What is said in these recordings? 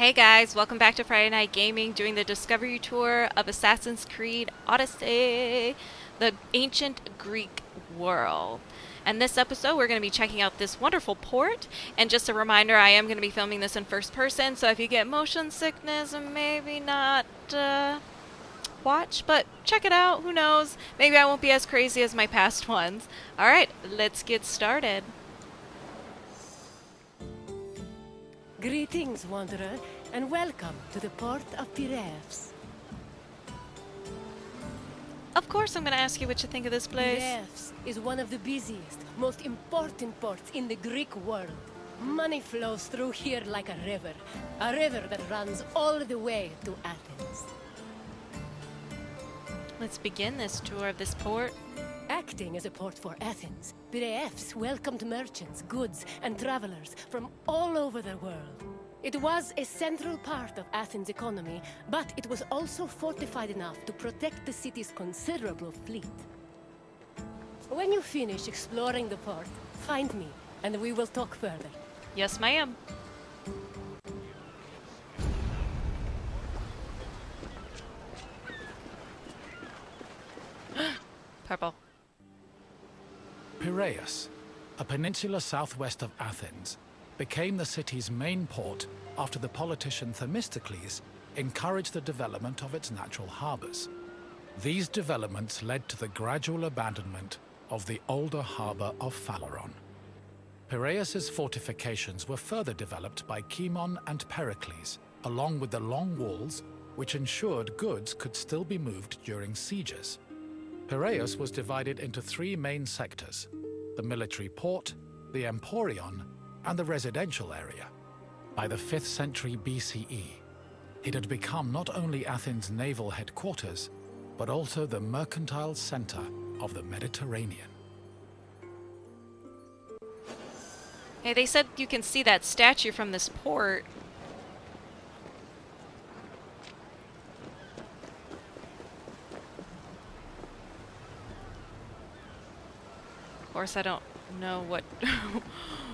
Hey guys, welcome back to Friday Night Gaming, doing the Discovery Tour of Assassin's Creed Odyssey, the ancient Greek world. And this episode, we're going to be checking out this wonderful port. And just a reminder, I am going to be filming this in first person, so if you get motion sickness, maybe not watch, but check it out. Who knows? Maybe I won't be as crazy as my past ones. Alright, let's get started. Greetings, wanderer, and welcome to the port of Piraeus. Of course I'm going to ask you what you think of this place. Piraeus is one of the busiest, most important ports in the Greek world. Money flows through here like a river that runs all the way to Athens. Let's begin this tour of this port. Acting as a port for Athens, Piraeus welcomed merchants, goods, and travelers from all over the world. It was a central part of Athens' economy, but it was also fortified enough to protect the city's considerable fleet. When you finish exploring the port, find me, and we will talk further. Yes, ma'am. Purple. Piraeus, a peninsula southwest of Athens, became the city's main port after the politician Themistocles encouraged the development of its natural harbors. These developments led to the gradual abandonment of the older harbor of Phaleron. Piraeus's fortifications were further developed by Cimon and Pericles, along with the long walls which ensured goods could still be moved during sieges. Piraeus was divided into three main sectors: the military port, the emporion, and the residential area. By the 5th century BCE, it had become not only Athens' naval headquarters, but also the mercantile center of the Mediterranean. Hey, they said you can see that statue from this port. Of course, I don't know what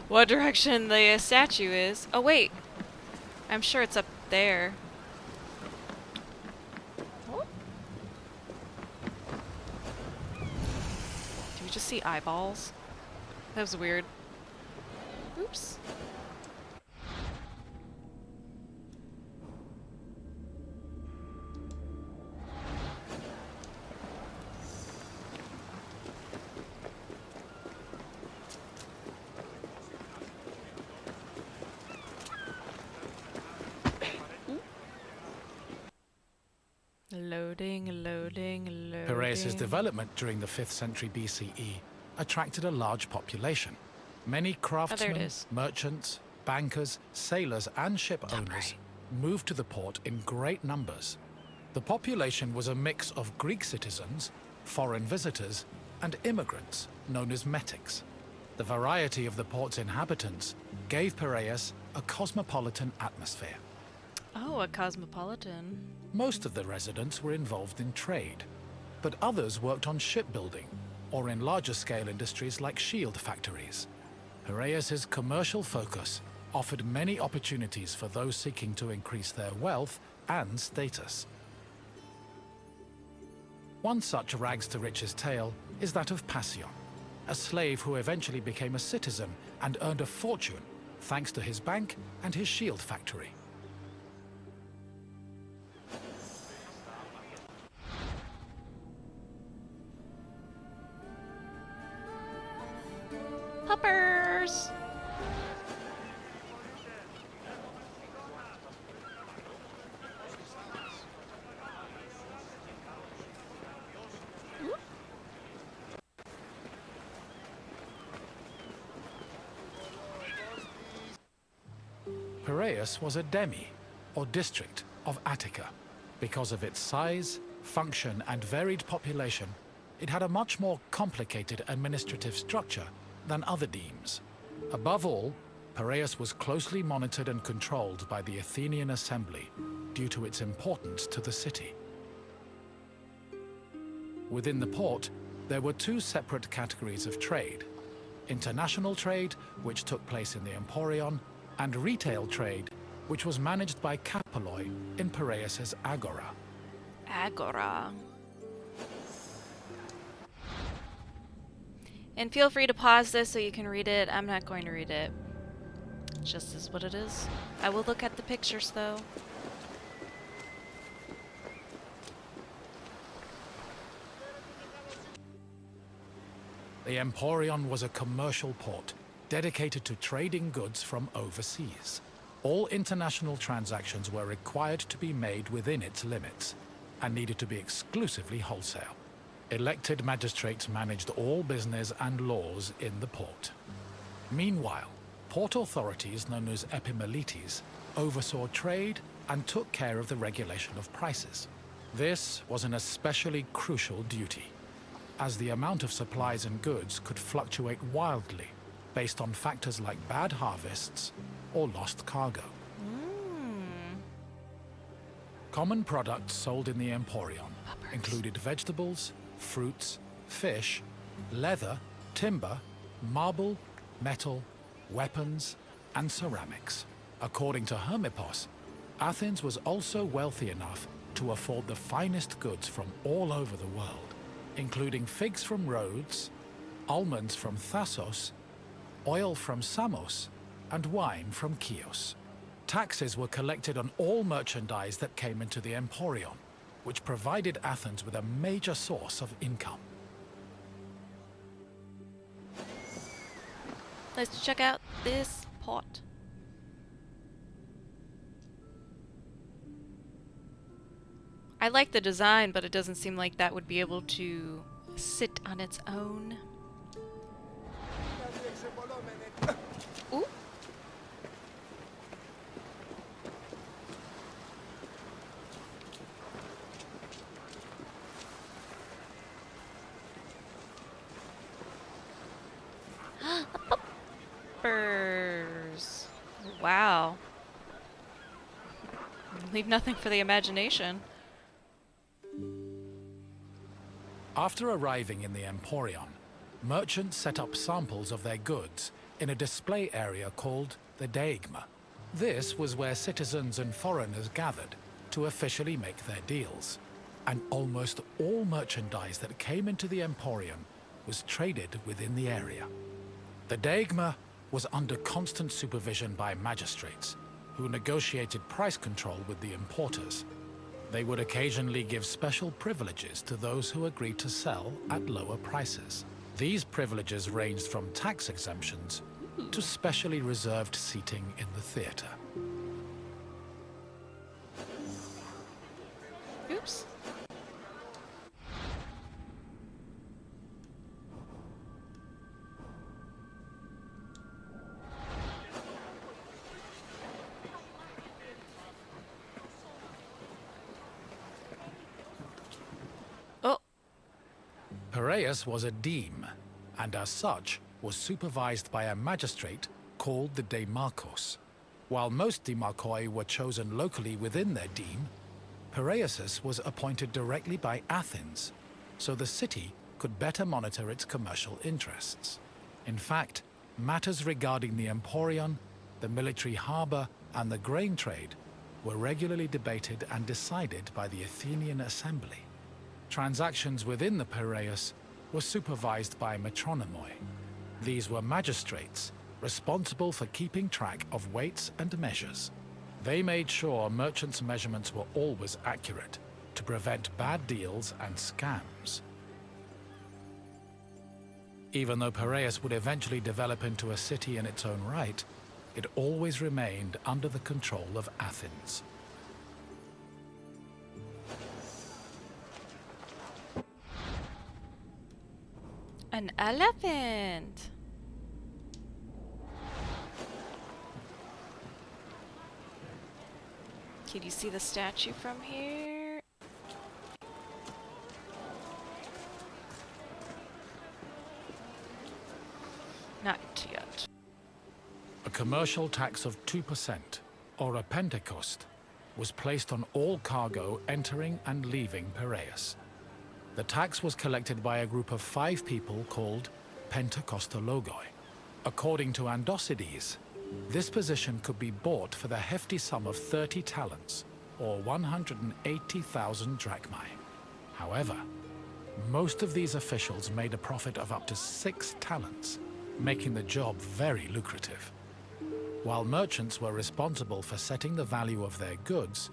what direction the statue is. Oh wait, I'm sure it's up there. Oh. Do we just see eyeballs? That was weird. Oops. Loading. Piraeus's development during the 5th century BCE attracted a large population. Many craftsmen, merchants, bankers, sailors, and ship owners moved to the port in great numbers. The population was a mix of Greek citizens, foreign visitors, and immigrants known as metics. The variety of the port's inhabitants gave Piraeus a cosmopolitan atmosphere. Oh, a cosmopolitan. Most of the residents were involved in trade, but others worked on shipbuilding or in larger-scale industries like shield factories. Piraeus's commercial focus offered many opportunities for those seeking to increase their wealth and status. One such rags-to-riches tale is that of Passion, a slave who eventually became a citizen and earned a fortune thanks to his bank and his shield factory. Hoppers! Piraeus was a demi, or district, of Attica. Because of its size, function, and varied population, it had a much more complicated administrative structure than other demes. Above all, Piraeus was closely monitored and controlled by the Athenian assembly due to its importance to the city. Within the port, there were two separate categories of trade: international trade, which took place in the emporion, and retail trade, which was managed by Capoloi in Piraeus' agora. Agora. And feel free to pause this so you can read it. I'm not going to read it. It just is what it is. I will look at the pictures though. The Emporion was a commercial port dedicated to trading goods from overseas. All international transactions were required to be made within its limits and needed to be exclusively wholesale. Elected magistrates managed all business and laws in the port. Meanwhile, port authorities known as epimelites oversaw trade and took care of the regulation of prices. This was an especially crucial duty, as the amount of supplies and goods could fluctuate wildly based on factors like bad harvests or lost cargo. Common products sold in the Emporion included vegetables, fruits, fish, leather, timber, marble, metal, weapons, and ceramics. According to Hermippos, Athens was also wealthy enough to afford the finest goods from all over the world, including figs from Rhodes, almonds from Thassos, oil from Samos, and wine from Chios. Taxes were collected on all merchandise that came into the Emporion, which provided Athens with a major source of income. Let's check out this pot. I like the design, but it doesn't seem like that would be able to sit on its own. Ooh. Poppers. Wow. Leave nothing for the imagination. After arriving in the Emporion, merchants set up samples of their goods in a display area called the Deigma. This was where citizens and foreigners gathered to officially make their deals. And almost all merchandise that came into the Emporion was traded within the area. The Deigma was under constant supervision by magistrates, who negotiated price control with the importers. They would occasionally give special privileges to those who agreed to sell at lower prices. These privileges ranged from tax exemptions to specially reserved seating in the theater. Oops. Oh. Piraeus was a deme, and as such was supervised by a magistrate called the Demarchos. While most demarchoi were chosen locally within their deme, Piraeus was appointed directly by Athens, so the city could better monitor its commercial interests. In fact, matters regarding the Emporion, the military harbor, and the grain trade were regularly debated and decided by the Athenian assembly. Transactions within the Piraeus were supervised by metronomoi. These were magistrates responsible for keeping track of weights and measures. They made sure merchants' measurements were always accurate to prevent bad deals and scams. Even though Piraeus would eventually develop into a city in its own right, it always remained under the control of Athens. An elephant. Can you see the statue from here? Not yet. A commercial tax of 2%, or a pentecost, was placed on all cargo entering and leaving Piraeus. The tax was collected by a group of 5 people called Pentecostologoi. According to Andocides, This position could be bought for the hefty sum of 30 talents, or 180,000 drachmae. However, most of these officials made a profit of up to 6 talents, making the job very lucrative. While merchants were responsible for setting the value of their goods,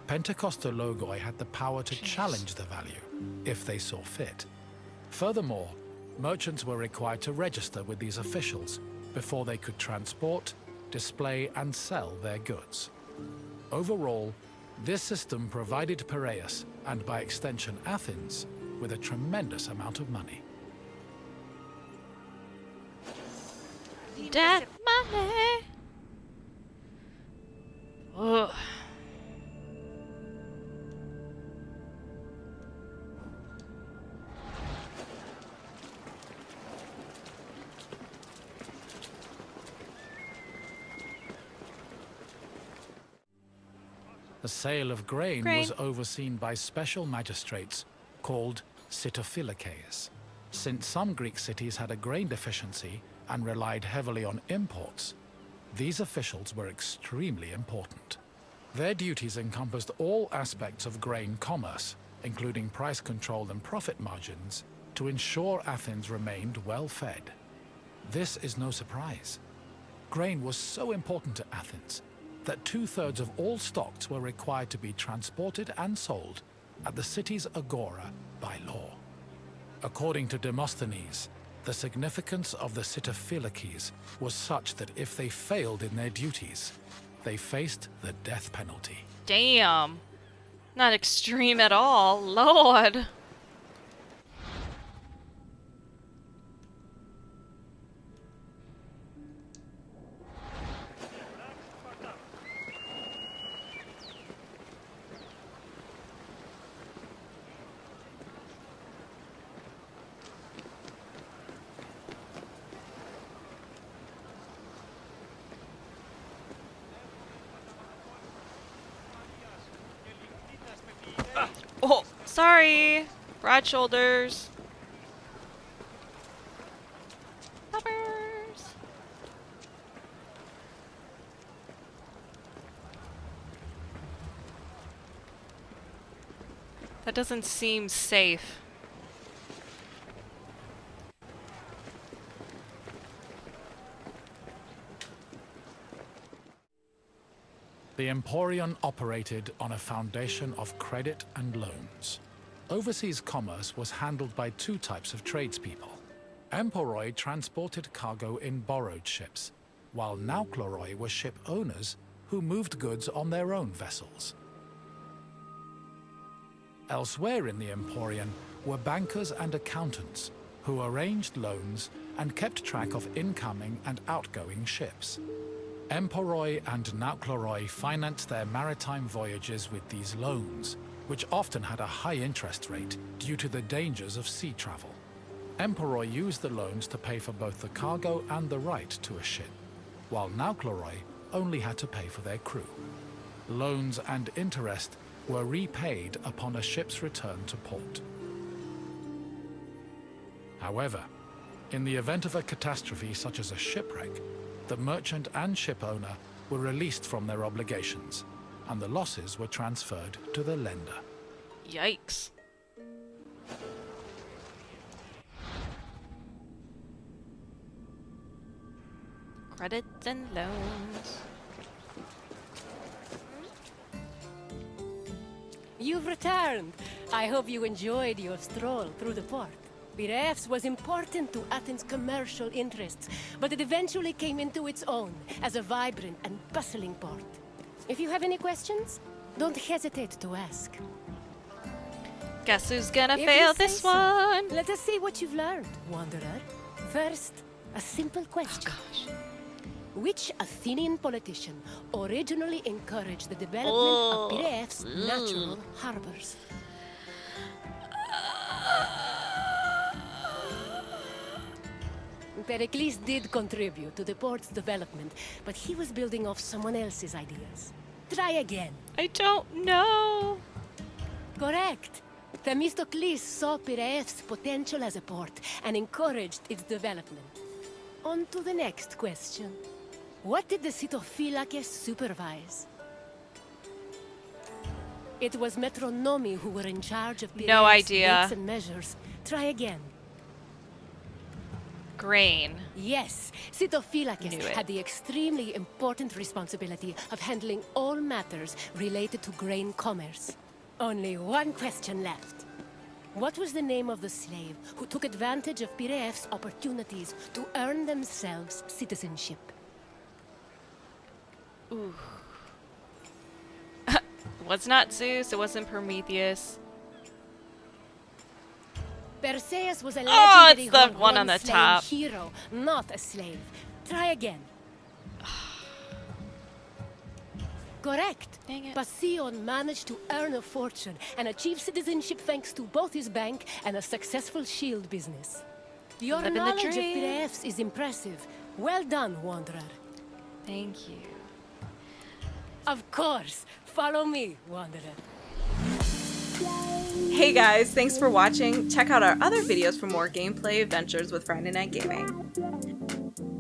Pentecosta Logoi had the power to challenge the value, if they saw fit. Furthermore, merchants were required to register with these officials before they could transport, display, and sell their goods. Overall, this system provided Piraeus, and by extension Athens, with a tremendous amount of money. That money. Ugh. The sale of grain was overseen by special magistrates called Sitophilikeis. Since some Greek cities had a grain deficiency and relied heavily on imports, these officials were extremely important. Their duties encompassed all aspects of grain commerce, including price control and profit margins, to ensure Athens remained well-fed. This is no surprise. Grain was so important to Athens that 2/3 of all stocks were required to be transported and sold at the city's agora by law. According to Demosthenes, the significance of the Sitophilikeis was such that if they failed in their duties, they faced the death penalty. Damn. Not extreme at all. Lord. Oh, sorry. Broad shoulders. Poppers. That doesn't seem safe. The Emporion operated on a foundation of credit and loans. Overseas commerce was handled by 2 types of tradespeople. Emporoi transported cargo in borrowed ships, while Naukleroi were ship owners who moved goods on their own vessels. Elsewhere in the Emporion were bankers and accountants who arranged loans and kept track of incoming and outgoing ships. Emporoi and Naukleroi financed their maritime voyages with these loans, which often had a high interest rate due to the dangers of sea travel. Emporoi used the loans to pay for both the cargo and the right to a ship, while Naukleroi only had to pay for their crew. Loans and interest were repaid upon a ship's return to port. However, in the event of a catastrophe such as a shipwreck, the merchant and ship owner were released from their obligations, and the losses were transferred to the lender. Yikes. Credits and loans. You've returned. I hope you enjoyed your stroll through the port. Piraeus was important to Athens' commercial interests, but it eventually came into its own as a vibrant and bustling port. If you have any questions, don't hesitate to ask. Guess who's gonna If fail you say this so. one? Let us see what you've learned, Wanderer. First, a simple question. Gosh. Which Athenian politician originally encouraged the development of Piraeus' natural harbors? Pericles did contribute to the port's development, but he was building off someone else's ideas. Try again. I don't know. Correct. Themistocles saw Piraeus' potential as a port and encouraged its development. On to the next question. What did the Sitophilakes supervise? It was Metronomi who were in charge of No idea. weights and measures. Try again. Grain. Yes, Knew Sitophilakes it. had the extremely important responsibility of handling all matters related to grain commerce. Only one question left. What was the name of the slave who took advantage of Piraeus' opportunities to earn themselves citizenship? Ooh. Was not Zeus, it wasn't Prometheus. Perseus was a Oh, legendary it's the one on the horn-slain top. hero, not a slave. Try again. Correct. Dang it. Passion managed to earn a fortune and achieve citizenship thanks to both his bank and a successful shield business. Your Living the knowledge of dream. Piraeus is impressive. Well done, Wanderer. Thank you. Of course. Follow me, Wanderer. Hey guys, thanks for watching. Check out our other videos for more gameplay adventures with Friday Night Gaming.